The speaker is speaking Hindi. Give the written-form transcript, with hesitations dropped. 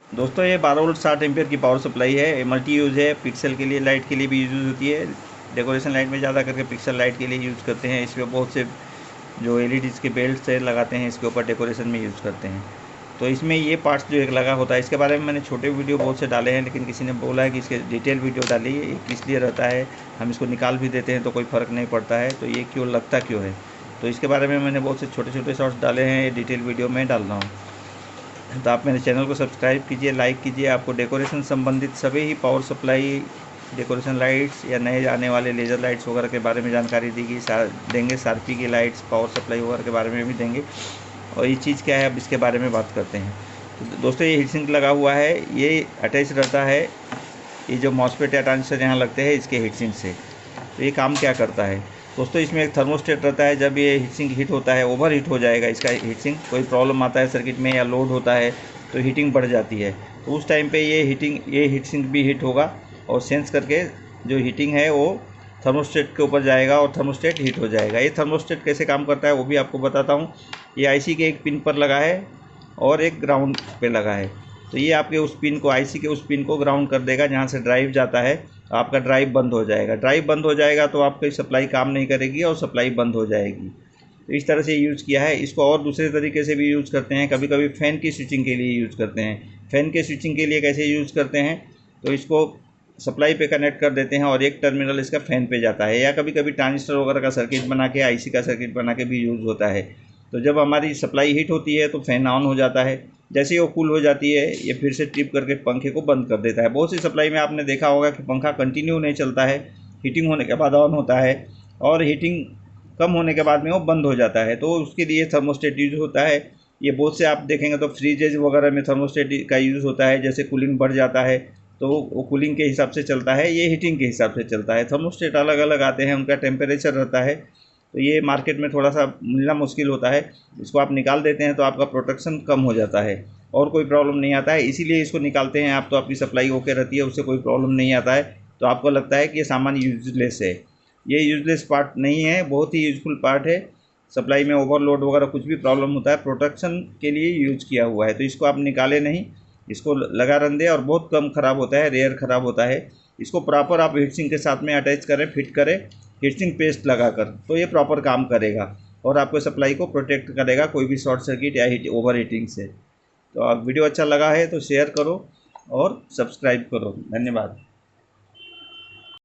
दोस्तों ये 12 वोल्ट 60 एम्पियर की पावर सप्लाई है। ये मल्टी यूज़ है, पिक्सल के लिए, लाइट के लिए भी यूज़ होती है। डेकोरेशन लाइट में ज़्यादा करके पिक्सल लाइट के लिए यूज़ करते हैं। इस पर बहुत से जो एलईडीज़ के बेल्ट से लगाते हैं, इसके ऊपर डेकोरेशन में यूज़ करते हैं। तो इसमें ये पार्ट्स जो एक लगा होता है, इसके बारे में मैंने छोटे वीडियो बहुत से डाले हैं, लेकिन किसी ने बोला है कि इसके डिटेल वीडियो डालिए। ये किस लिए रहता है, हम इसको निकाल भी देते हैं तो कोई फ़र्क नहीं पड़ता है, तो ये क्यों लगता क्यों है, तो इसके बारे में मैंने बहुत से छोटे छोटे शॉर्ट्स डाले हैं। ये डिटेल वीडियो में डाल रहा हूँ। तो आप मेरे चैनल को सब्सक्राइब कीजिए, लाइक कीजिए। आपको डेकोरेशन संबंधित सभी ही पावर सप्लाई, डेकोरेशन लाइट्स या नए आने वाले लेज़र लाइट्स वगैरह के बारे में जानकारी देंगे। शार्पी की लाइट्स, पावर सप्लाई वगैरह के बारे में भी देंगे। और ये चीज़ क्या है, अब इसके बारे में बात करते हैं। तो दोस्तों ये हीट सिंक लगा हुआ है, ये अटैच रहता है। ये जो मॉसफेट या ट्रांजिस्टर यहाँ लगते हैं इसके हीट सिंक से। तो ये काम क्या करता है दोस्तों, इसमें एक थर्मोस्टेट रहता है। जब ये हीट सिंक हीट होता है, ओवर हीट हो जाएगा इसका हीट सिंक, कोई प्रॉब्लम आता है सर्किट में या लोड होता है तो हीटिंग बढ़ जाती है, तो उस टाइम पे ये हीट सिंक भी हीट होगा और सेंस करके जो हीटिंग है वो थर्मोस्टेट के ऊपर जाएगा और थर्मोस्टेट हीट हो जाएगा। ये थर्मोस्टेट कैसे काम करता है वो भी आपको बताता हूँ। ये आईसी के एक पिन पर लगा है और एक ग्राउंड पे लगा है। तो ये आपके उस पिन को, आईसी के उस पिन को ग्राउंड कर देगा। जहाँ से ड्राइव जाता है आपका ड्राइव बंद हो जाएगा। ड्राइव बंद हो जाएगा तो आपकी सप्लाई काम नहीं करेगी और सप्लाई बंद हो जाएगी। तो इस तरह से यूज़ किया है। इसको और दूसरे तरीके से भी यूज़ करते हैं। कभी कभी फ़ैन की स्विचिंग के लिए यूज़ करते हैं। फ़ैन के स्विचिंग के लिए कैसे यूज़ करते हैं, तो इसको सप्लाई पे कनेक्ट कर देते हैं और एक टर्मिनल इसका फ़ैन पे जाता है। या कभी कभी ट्रांजिस्टर वगैरह का सर्किट बना के, आईसी का सर्किट बना के भी यूज़ होता है। तो जब हमारी सप्लाई हीट होती है तो फ़ैन ऑन हो जाता है। जैसे ही वो कूल हो जाती है, ये फिर से ट्रिप करके पंखे को बंद कर देता है। बहुत सी सप्लाई में आपने देखा होगा कि पंखा कंटिन्यू नहीं चलता है, हीटिंग होने के बाद ऑन होता है और हीटिंग कम होने के बाद में वो बंद हो जाता है। तो उसके लिए थर्मोस्टेट यूज़ होता है। ये बहुत से आप देखेंगे तो फ्रीजेज वगैरह में थर्मोस्टेट का यूज़ होता है। जैसे कूलिंग बढ़ जाता है तो वो कूलिंग के हिसाब से चलता है, ये हीटिंग के हिसाब से चलता है। थर्मोस्टेट अलग अलग आते हैं, उनका टेम्परेचर रहता है। तो ये मार्केट में थोड़ा सा मिलना मुश्किल होता है। इसको आप निकाल देते हैं तो आपका प्रोटेक्शन कम हो जाता है और कोई प्रॉब्लम नहीं आता है। इसीलिए इसको निकालते हैं आप, तो आपकी सप्लाई ओके रहती है, उससे कोई प्रॉब्लम नहीं आता है। तो आपको लगता है कि ये सामान यूजलेस है। ये यूजलेस पार्ट नहीं है, बहुत ही यूजफुल पार्ट है। सप्लाई में ओवरलोड वगैरह कुछ भी प्रॉब्लम होता है, प्रोटेक्शन के लिए यूज किया हुआ है। तो इसको आप निकाले नहीं, इसको लगा रन दे और बहुत कम ख़राब होता है, रेयर ख़राब होता है। इसको प्रॉपर आप हीट सिंक के साथ में अटैच करें, फिट करें हीट सिंक पेस्ट लगाकर, तो ये प्रॉपर काम करेगा और आपको सप्लाई को प्रोटेक्ट करेगा कोई भी शॉर्ट सर्किट या ओवर हीटिंग से। तो आप वीडियो अच्छा लगा है तो शेयर करो और सब्सक्राइब करो। धन्यवाद।